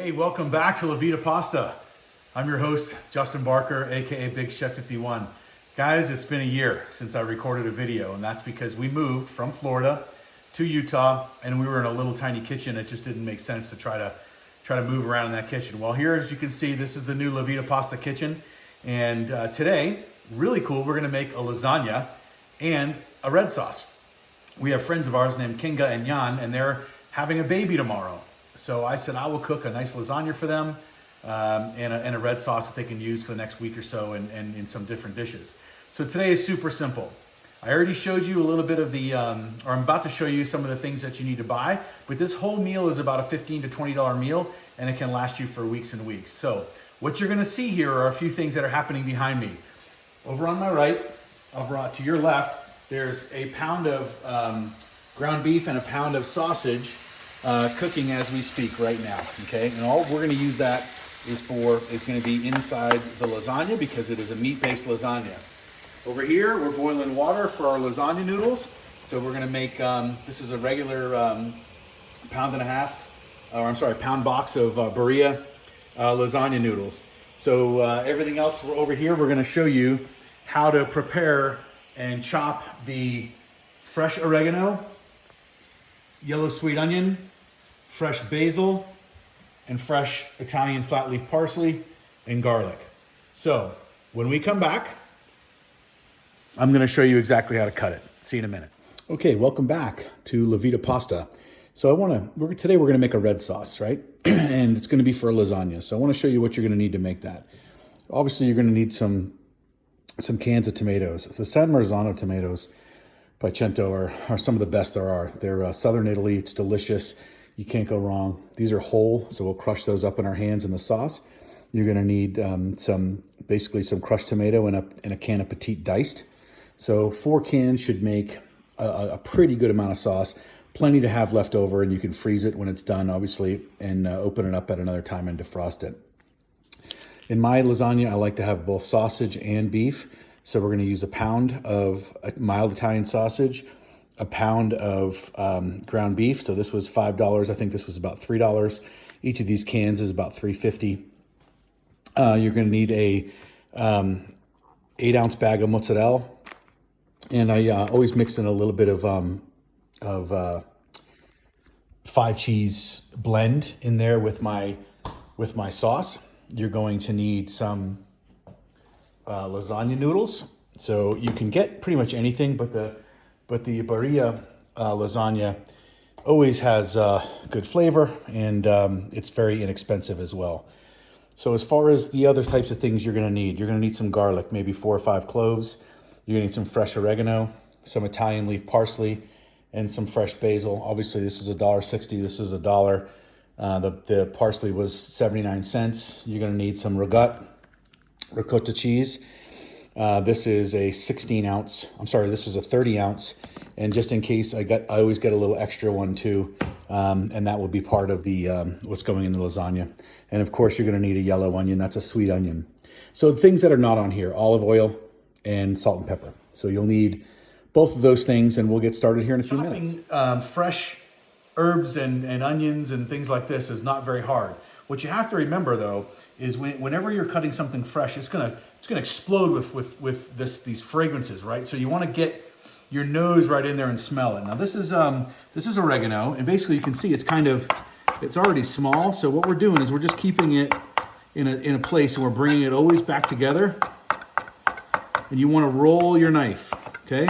Hey, welcome back to La Vita Pasta. I'm your host, Justin Barker, aka Big Chef 51. Guys, it's been a year since I recorded a video, and that's because we moved from Florida to Utah, and we were in a little tiny kitchen. It just didn't make sense to try to move around in that kitchen. Well, here, as you can see, this is the new La Vita Pasta kitchen, and today, really cool, we're gonna make a lasagna and a red sauce. We have friends of ours named Kinga and Jan, and they're having a baby tomorrow. So I said I will cook a nice lasagna for them and a red sauce that they can use for the next week or so and in some different dishes. So today is super simple. I already showed you a little bit of the, or I'm about to show you some of the things that you need to buy, but this whole meal is about a $15 to $20 meal, and it can last you for weeks and weeks. So what you're gonna see here are a few things that are happening behind me. Over on my right, over to your left, there's a pound of ground beef and a pound of sausage cooking as we speak right now, okay? And all we're gonna use that is gonna be inside the lasagna because it is a meat-based lasagna. Over here, we're boiling water for our lasagna noodles. So we're gonna make, this is a regular pound box of Berea lasagna noodles. So everything else over here, we're gonna show you how to prepare and chop the fresh oregano, yellow sweet onion, fresh basil, and fresh Italian flat leaf parsley and garlic. So when we come back, I'm gonna show you exactly how to cut it. See you in a minute. Okay, welcome back to La Vita Pasta. So today we're gonna make a red sauce, right? And it's gonna be for a lasagna. So I wanna show you what you're gonna need to make that. Obviously you're gonna need some cans of tomatoes. The San Marzano tomatoes by Cento are some of the best there are. They're Southern Italy, it's delicious. You can't go wrong. These are whole, so we'll crush those up in our hands in the sauce. You're gonna need some crushed tomato and a can of petite diced. So 4 cans should make a pretty good amount of sauce. Plenty to have left over, and you can freeze it when it's done, obviously, and open it up at another time and defrost it. In my lasagna, I like to have both sausage and beef. So we're gonna use a pound of mild Italian sausage, a pound of ground beef. So this was $5. I think this was about $3. Each of these cans is about $3.50. You're gonna need a 8-ounce bag of mozzarella. And I always mix in a little bit of 5-cheese blend in there with my sauce. You're going to need some lasagna noodles. So you can get pretty much anything, but the Berea lasagna always has good flavor, and it's very inexpensive as well. So as far as the other types of things you're gonna need some garlic, maybe 4 or 5 cloves. You're gonna need some fresh oregano, some Italian leaf parsley, and some fresh basil. Obviously this was $1.60, this was $1. The parsley was 79 cents. You're gonna need some ricotta cheese. This is a 30 ounce. And just in case, I always get a little extra one too. And that will be part of the what's going in the lasagna. And of course, you're gonna need a yellow onion. That's a sweet onion. So things that are not on here, olive oil and salt and pepper. So you'll need both of those things, and we'll get started here in a few minutes. Fresh herbs and onions and things like this is not very hard. What you have to remember though is whenever you're cutting something fresh, it's gonna explode with these fragrances, right? So you want to get your nose right in there and smell it. Now this is oregano, and basically you can see it's already small. So what we're doing is we're just keeping it in a place, and we're bringing it always back together. And you want to roll your knife, okay?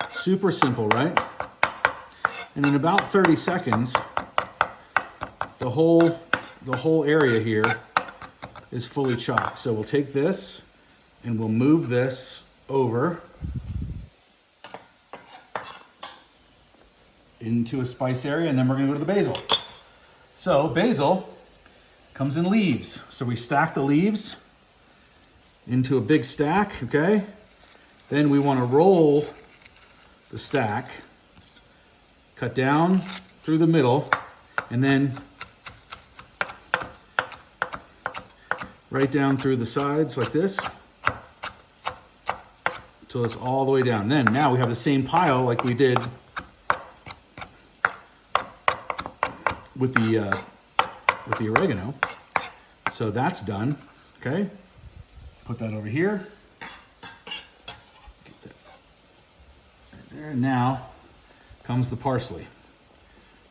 Super simple, right? And in about 30 seconds, the whole area here is fully chopped. So we'll take this and we'll move this over into a spice area, and then we're gonna go to the basil. So basil comes in leaves. So we stack the leaves into a big stack, okay? Then we wanna roll the stack, cut down through the middle, and then right down through the sides like this, until it's all the way down. Then now we have the same pile like we did with the with the oregano. So that's done, okay? Put that over here. Get that right there. Now comes the parsley.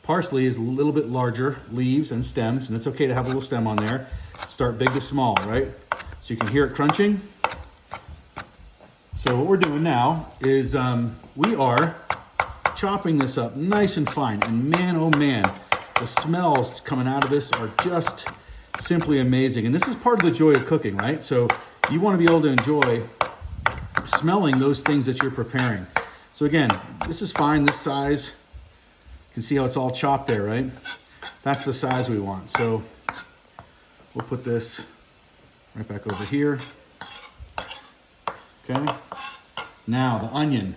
Parsley is a little bit larger leaves and stems, and it's okay to have a little stem on there. Start big to small, right? So you can hear it crunching. So what we're doing now is we are chopping this up nice and fine. And man, oh man, the smells coming out of this are just simply amazing. And this is part of the joy of cooking, right? So you want to be able to enjoy smelling those things that you're preparing. So again, this is fine, this size. You can see how it's all chopped there, right? That's the size we want. So we'll put this right back over here. Okay. Now the onion.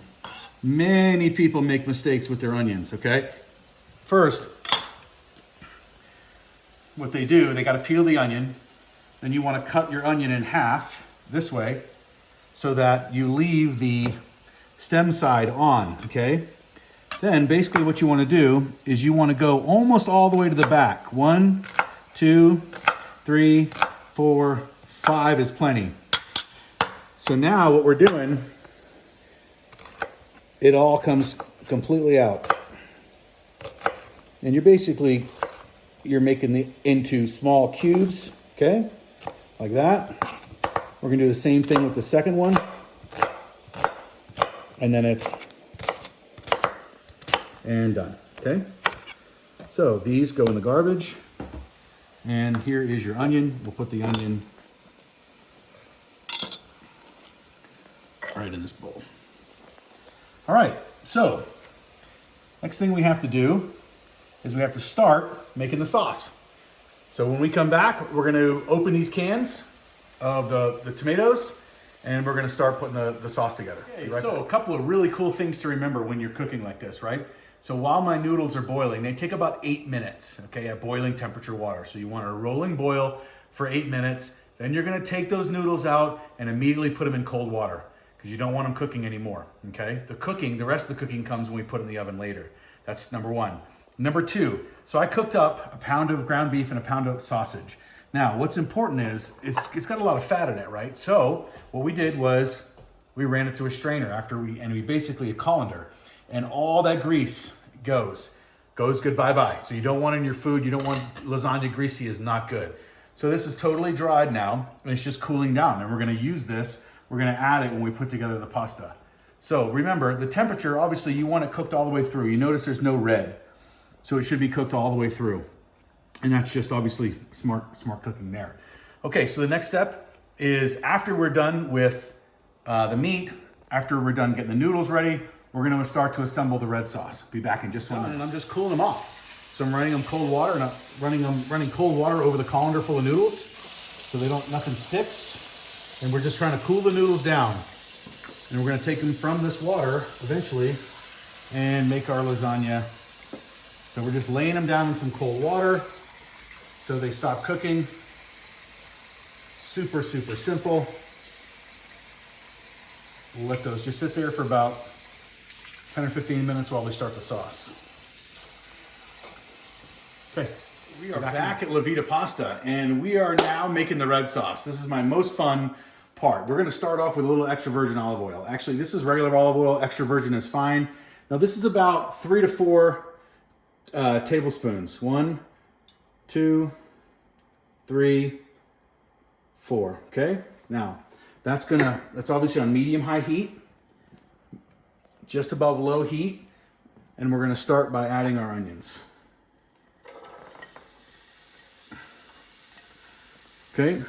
Many people make mistakes with their onions, okay? First, what they do, they got to peel the onion. Then you want to cut your onion in half this way so that you leave the stem side on, okay? Then basically what you want to do is you want to go almost all the way to the back. 1, 2, 3, 4, 5 is plenty. So now what we're doing, it all comes completely out. And you're making it into small cubes, okay? Like that. We're gonna do the same thing with the second one. And then and done, okay? So these go in the garbage. And here is your onion. We'll put the onion right in this bowl. All right, so next thing we have to do is we have to start making the sauce. So when we come back, we're gonna open these cans of the tomatoes and we're gonna start putting the sauce together. Okay, right, so a couple of really cool things to remember when you're cooking like this, right? So while my noodles are boiling, they take about 8 minutes, okay, at boiling temperature water. So you want a rolling boil for 8 minutes. Then you're gonna take those noodles out and immediately put them in cold water because you don't want them cooking anymore, okay? The rest of the cooking comes when we put it in the oven later. That's number one. Number two, so I cooked up a pound of ground beef and a pound of sausage. Now, what's important is it's got a lot of fat in it, right? So what we did was we ran it through a strainer and we basically a colander, and all that grease goes goodbye-bye. So you don't want it in your food. You don't want lasagna greasy, is not good. So this is totally dried now, and it's just cooling down, and we're gonna use this. We're gonna add it when we put together the pasta. So remember, the temperature, obviously you want it cooked all the way through. You notice there's no red. So it should be cooked all the way through. And that's just obviously smart cooking there. Okay, so the next step is after we're done with the meat, after we're done getting the noodles ready, we're gonna start to assemble the red sauce. Be back in just 1 minute. And I'm just cooling them off. So I'm running them cold water, and I'm running cold water over the colander full of noodles so nothing sticks. And we're just trying to cool the noodles down. And we're gonna take them from this water eventually and make our lasagna. So we're just laying them down in some cold water so they stop cooking. Super, super simple. We'll let those just sit there for about 10 or 15 minutes while we start the sauce. Okay, we are back at La Vita Pasta, and we are now making the red sauce. This is my most fun part. We're gonna start off with a little extra virgin olive oil. Actually, this is regular olive oil, extra virgin is fine. Now this is about 3 to 4 tablespoons. 1, 2, 3, 4, okay? Now, that's obviously on medium-high heat, just above low heat, and we're gonna start by adding our onions. Okay?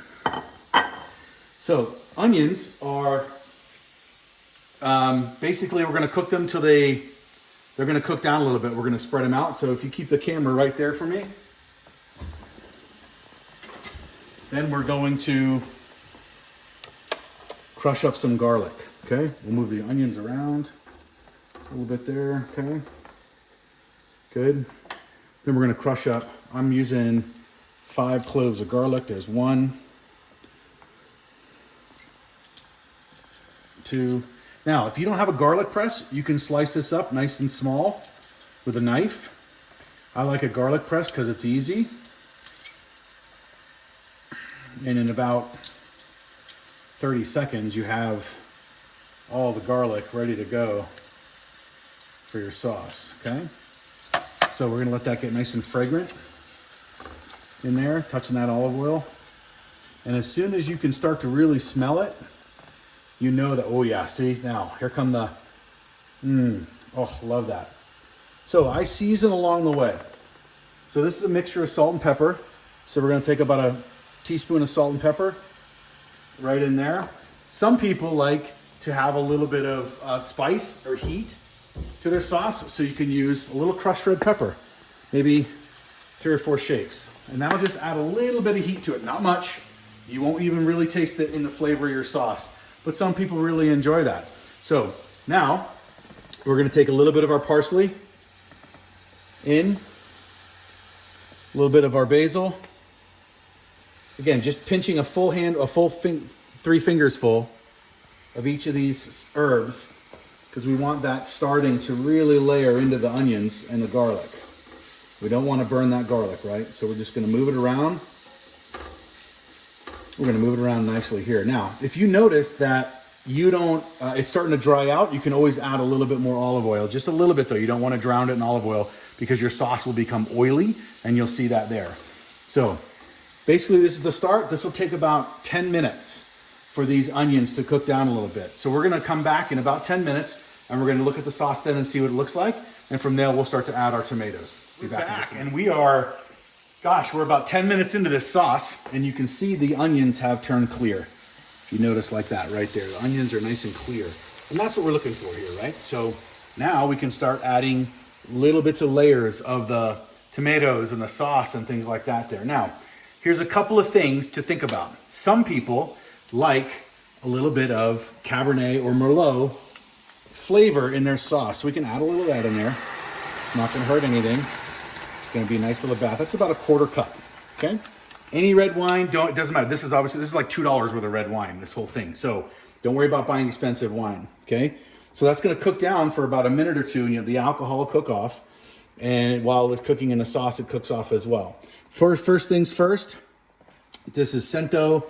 So, onions are, basically we're gonna cook them till they're gonna cook down a little bit. We're gonna spread them out. So if you keep the camera right there for me, then we're going to crush up some garlic, okay? We'll move the onions around a little bit there, okay? Good. Then we're gonna crush up, I'm using 5 cloves of garlic. There's 1, 2. Now, if you don't have a garlic press, you can slice this up nice and small with a knife. I like a garlic press because it's easy. And in about 30 seconds, you have all the garlic ready to go for your sauce, okay? So we're gonna let that get nice and fragrant in there, touching that olive oil. And as soon as you can start to really smell it, you know that, oh yeah, see, now here come the, oh, love that. So I season along the way. So this is a mixture of salt and pepper. So we're gonna take about a teaspoon of salt and pepper right in there. Some people like to have a little bit of spice or heat to their sauce, so you can use a little crushed red pepper, maybe 3 or 4 shakes. And that'll just add a little bit of heat to it, not much. You won't even really taste it in the flavor of your sauce, but some people really enjoy that. So now we're gonna take a little bit of our parsley in, a little bit of our basil. Again, just pinching a full 3 fingers full of each of these herbs, because we want that starting to really layer into the onions and the garlic. We don't want to burn that garlic, right? So we're just going to move it around. We're going to move it around nicely here. Now, if you notice that you don't, it's starting to dry out, you can always add a little bit more olive oil. Just a little bit though. You don't want to drown it in olive oil because your sauce will become oily, and you'll see that there. So basically this is the start. This will take about 10 minutes for these onions to cook down a little bit. So we're gonna come back in about 10 minutes and we're gonna look at the sauce then and see what it looks like. And from there, we'll start to add our tomatoes. We're back and we are, gosh, we're about 10 minutes into this sauce, and you can see the onions have turned clear. If you notice like that right there, the onions are nice and clear. And that's what we're looking for here, right? So now we can start adding little bits of layers of the tomatoes and the sauce and things like that there. Now, here's a couple of things to think about. Some people like a little bit of Cabernet or Merlot flavor in their sauce. We can add a little of that in there. It's not gonna hurt anything. It's gonna be a nice little bath. That's about a 1/4 cup, okay? Any red wine, it doesn't matter. This is like $2 worth of red wine, this whole thing. So don't worry about buying expensive wine, okay? So that's gonna cook down for about a minute or two, and the alcohol will cook off. And while it's cooking in the sauce, it cooks off as well. First things first, this is Cento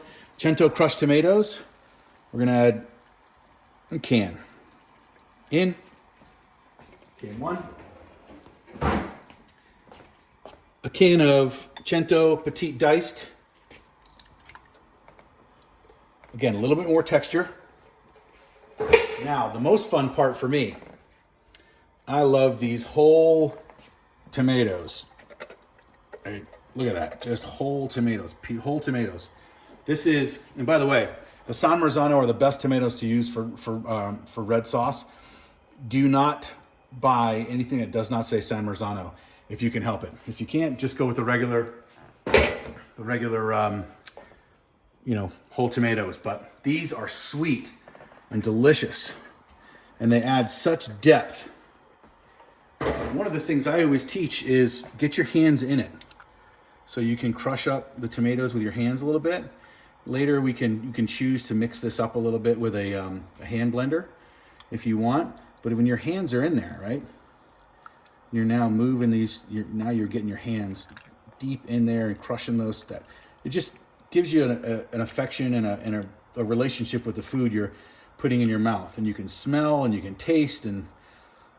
crushed tomatoes. We're gonna add a can. Can 1. A can of Cento Petite diced. Again, a little bit more texture. Now, the most fun part for me, I love these whole tomatoes. Right, look at that, just whole tomatoes, whole tomatoes. This is, and by the way, the San Marzano are the best tomatoes to use for red sauce. Do not buy anything that does not say San Marzano if you can help it. If you can't, just go with the regular whole tomatoes. But these are sweet and delicious, and they add such depth. One of the things I always teach is get your hands in it, so you can crush up the tomatoes with your hands a little bit. Later, you can choose to mix this up a little bit with a hand blender if you want. But when your hands are in there, right, you're now moving these. You're getting your hands deep in there and crushing those. It just gives you an affection and a relationship with the food you're putting in your mouth, and you can smell and you can taste, and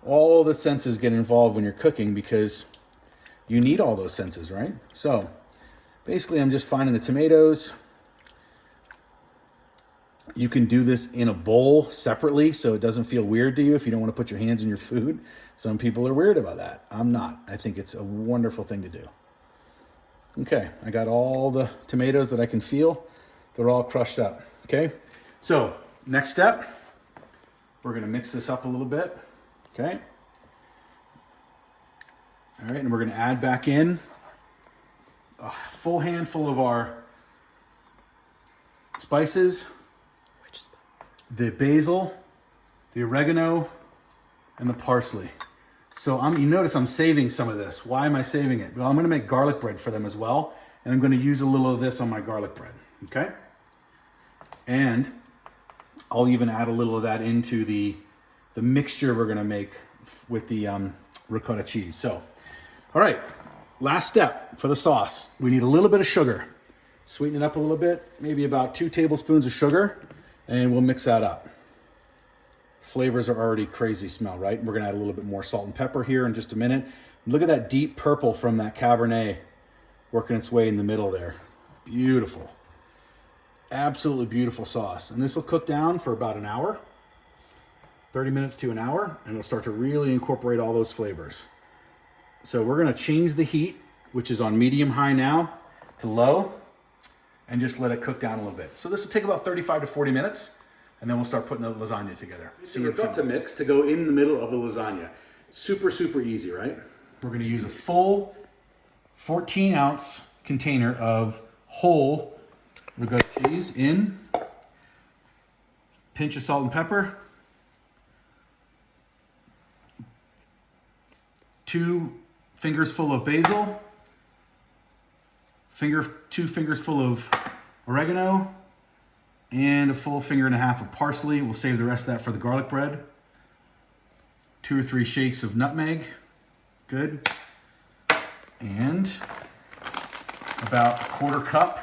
all the senses get involved when you're cooking because you need all those senses, right? So basically, I'm just finding the tomatoes. You can do this in a bowl separately so it doesn't feel weird to you if you don't want to put your hands in your food. Some people are weird about that. I'm not. I think it's a wonderful thing to do. Okay, I got all the tomatoes that I can feel. They're all crushed up, okay? So, next step, we're gonna mix this up a little bit, okay? All right, and we're gonna add back in a full handful of our spices. The basil, the oregano, and the parsley. So you notice I'm saving some of this. Why am I saving it? Well, I'm gonna make garlic bread for them as well, and I'm gonna use a little of this on my garlic bread, okay? And I'll even add a little of that into the mixture we're gonna make with the ricotta cheese. So, all right, last step for the sauce. We need a little bit of sugar. Sweeten it up a little bit, maybe about 2 tablespoons of sugar, and we'll mix that up. Flavors are already crazy smell, right? We're gonna add a little bit more salt and pepper here in just a minute. Look at that deep purple from that Cabernet working its way in the middle there. Beautiful. Absolutely beautiful sauce. And this will cook down for about an hour, 30 minutes to an hour, and it'll start to really incorporate all those flavors. So we're gonna change the heat, which is on medium-high now, to low, and just let it cook down a little bit. So this will take about 35 to 40 minutes, and then we'll start putting the lasagna together. So you've got to mix to go in the middle of the lasagna. Super, super easy, right? We're gonna use a full 14-ounce container of whole ricotta cheese in, pinch of salt and pepper, 2 fingers full of basil, 2 fingers full of oregano, and a full 1.5 fingers of parsley. We'll save the rest of that for the garlic bread. 2 or 3 shakes of nutmeg. Good. And about 1/4 cup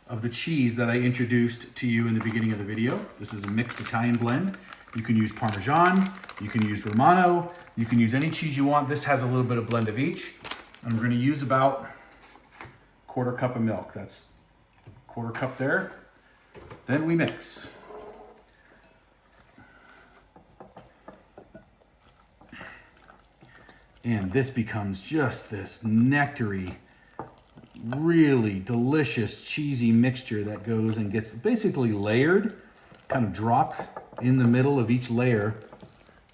of the cheese that I introduced to you in the beginning of the video. This is a mixed Italian blend. You can use Parmesan, you can use Romano, you can use any cheese you want. This has a little bit of blend of each. And we're gonna use about 1/4 cup of milk. That's 1/4 cup there. Then we mix. And this becomes just this nectary, really delicious cheesy mixture that goes and gets basically layered, kind of dropped in the middle of each layer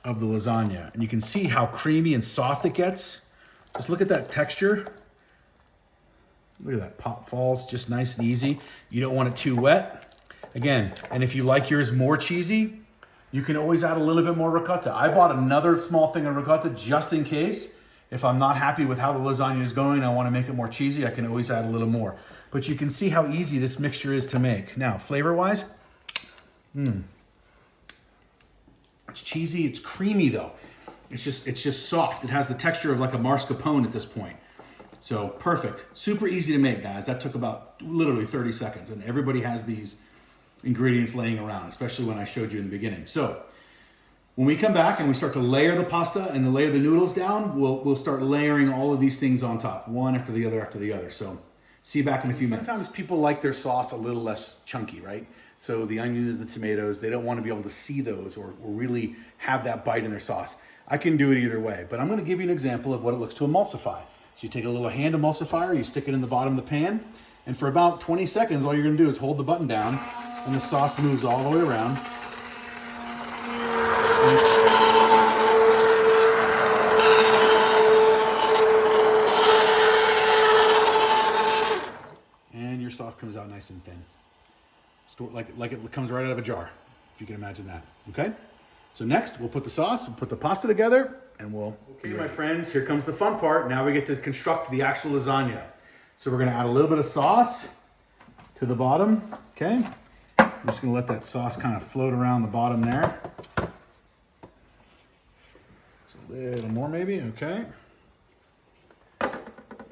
of the lasagna. And you can see how creamy and soft it gets. Just look at that texture. Look at that, pop falls just nice and easy. You don't want it too wet. Again, and if you like yours more cheesy, you can always add a little bit more ricotta. I bought another small thing of ricotta just in case. If I'm not happy with how the lasagna is going, I want to make it more cheesy, I can always add a little more. But you can see how easy this mixture is to make. Now, flavor-wise, it's cheesy, it's creamy though. It's just soft. It has the texture of like a mascarpone at this point. So perfect, super easy to make, guys. That took about literally 30 seconds, and everybody has these ingredients laying around, especially when I showed you in the beginning. So when we come back and we start to layer the pasta and to layer the noodles down, we'll start layering all of these things on top, one after the other after the other. So see you back in a few minutes. Sometimes people like their sauce a little less chunky, right? So the onions, the tomatoes, they don't want to be able to see those or really have that bite in their sauce. I can do it either way, but I'm going to give you an example of what it looks to emulsify. So you take a little hand emulsifier, you stick it in the bottom of the pan, and for about 20 seconds, all you're going to do is hold the button down, and the sauce moves all the way around. And your sauce comes out nice and thin. Like it comes right out of a jar, if you can imagine that, okay? So next, we'll put the sauce, we'll put the pasta together, and we'll... Okay, my friends, here comes the fun part. Now we get to construct the actual lasagna. So we're gonna add a little bit of sauce to the bottom, okay? I'm just gonna let that sauce kind of float around the bottom there. Just a little more maybe, okay?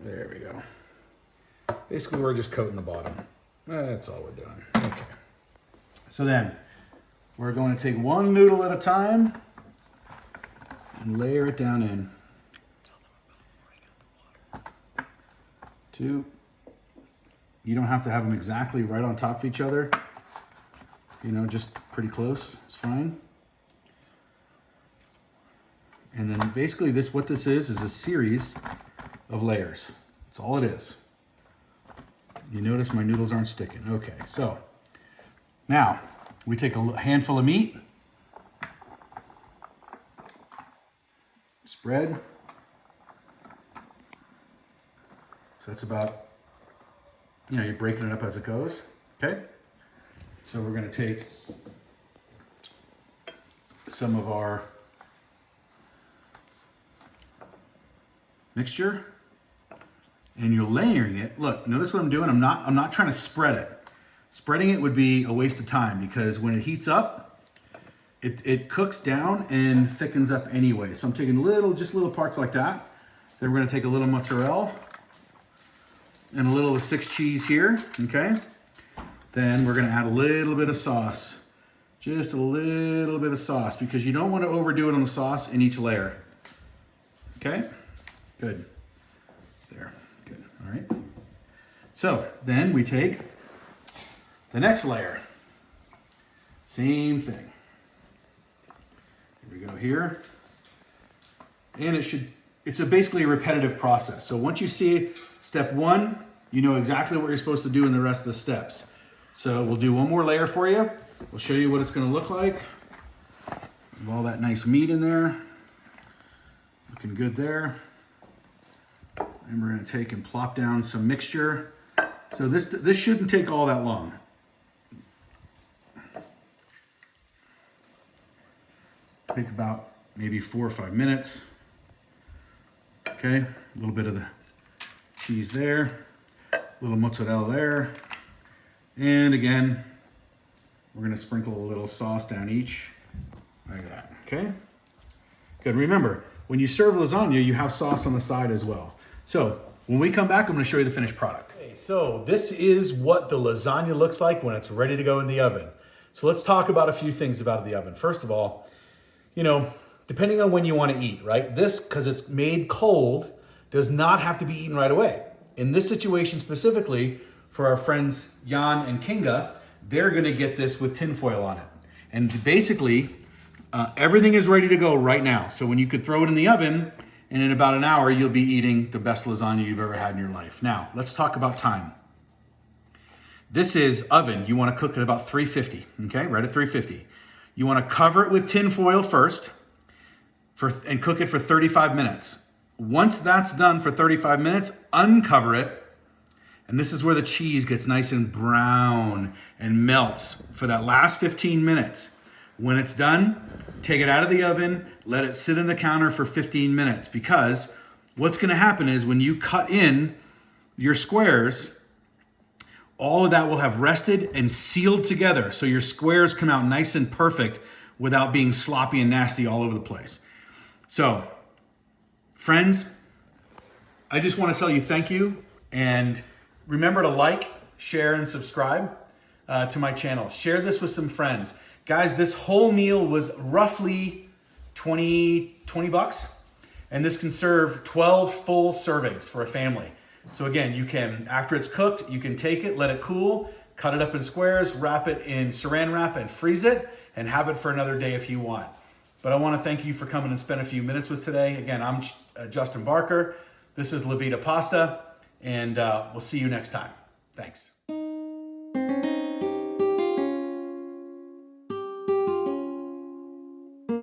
There we go. Basically, we're just coating the bottom. That's all we're doing, okay. So then, we're going to take one noodle at a time and layer it down in. 2. You don't have to have them exactly right on top of each other. You know, just pretty close, it's fine. And then basically what this is a series of layers. That's all it is. You notice my noodles aren't sticking. Okay, so now we take a handful of meat, spread. So that's about, you're breaking it up as it goes, okay? So we're gonna take some of our mixture and you're layering it. Look, notice what I'm doing? I'm not trying to spread it. Spreading it would be a waste of time because when it heats up, it cooks down and thickens up anyway. So I'm taking just little parts like that. Then we're gonna take a little mozzarella and a little of the 6 cheese here, okay? Then we're gonna add a little bit of sauce. Just a little bit of sauce, because you don't want to overdo it on the sauce in each layer. Okay, good. There, good, all right. So then we take the next layer. Same thing. Here we go here. And it's basically a repetitive process. So once you see step 1, you know exactly what you're supposed to do in the rest of the steps. So we'll do one more layer for you. We'll show you what it's gonna look like. With all that nice meat in there. Looking good there. And we're gonna take and plop down some mixture. So this shouldn't take all that long. Take about maybe 4 or 5 minutes. Okay, a little bit of the cheese there, a little mozzarella there. And again, we're gonna sprinkle a little sauce down each, like that, okay? Good, remember, when you serve lasagna, you have sauce on the side as well. So, when we come back, I'm gonna show you the finished product. Okay, so this is what the lasagna looks like when it's ready to go in the oven. So let's talk about a few things about the oven. First of all, you know, depending on when you wanna eat, right? This, because it's made cold, does not have to be eaten right away. In this situation specifically, for our friends Jan and Kinga, they're gonna get this with tinfoil on it. And basically, everything is ready to go right now. So when you could throw it in the oven, and in about an hour, you'll be eating the best lasagna you've ever had in your life. Now, let's talk about time. This is oven. You wanna cook at about 350, okay? Right at 350. You wanna cover it with tinfoil first and cook it for 35 minutes. Once that's done for 35 minutes, uncover it. And this is where the cheese gets nice and brown and melts for that last 15 minutes. When it's done, take it out of the oven, let it sit on the counter for 15 minutes, because what's gonna happen is when you cut in your squares, all of that will have rested and sealed together, so your squares come out nice and perfect without being sloppy and nasty all over the place. So, friends, I just wanna tell you thank you, and remember to like, share, and subscribe to my channel. Share this with some friends. Guys, this whole meal was roughly 20 bucks, and this can serve 12 full servings for a family. So again, you can, after it's cooked, you can take it, let it cool, cut it up in squares, wrap it in saran wrap, and freeze it, and have it for another day if you want. But I want to thank you for coming and spending a few minutes with today. Again, I'm Justin Barker. This is La Vita Pasta, and we'll see you next time. Thanks.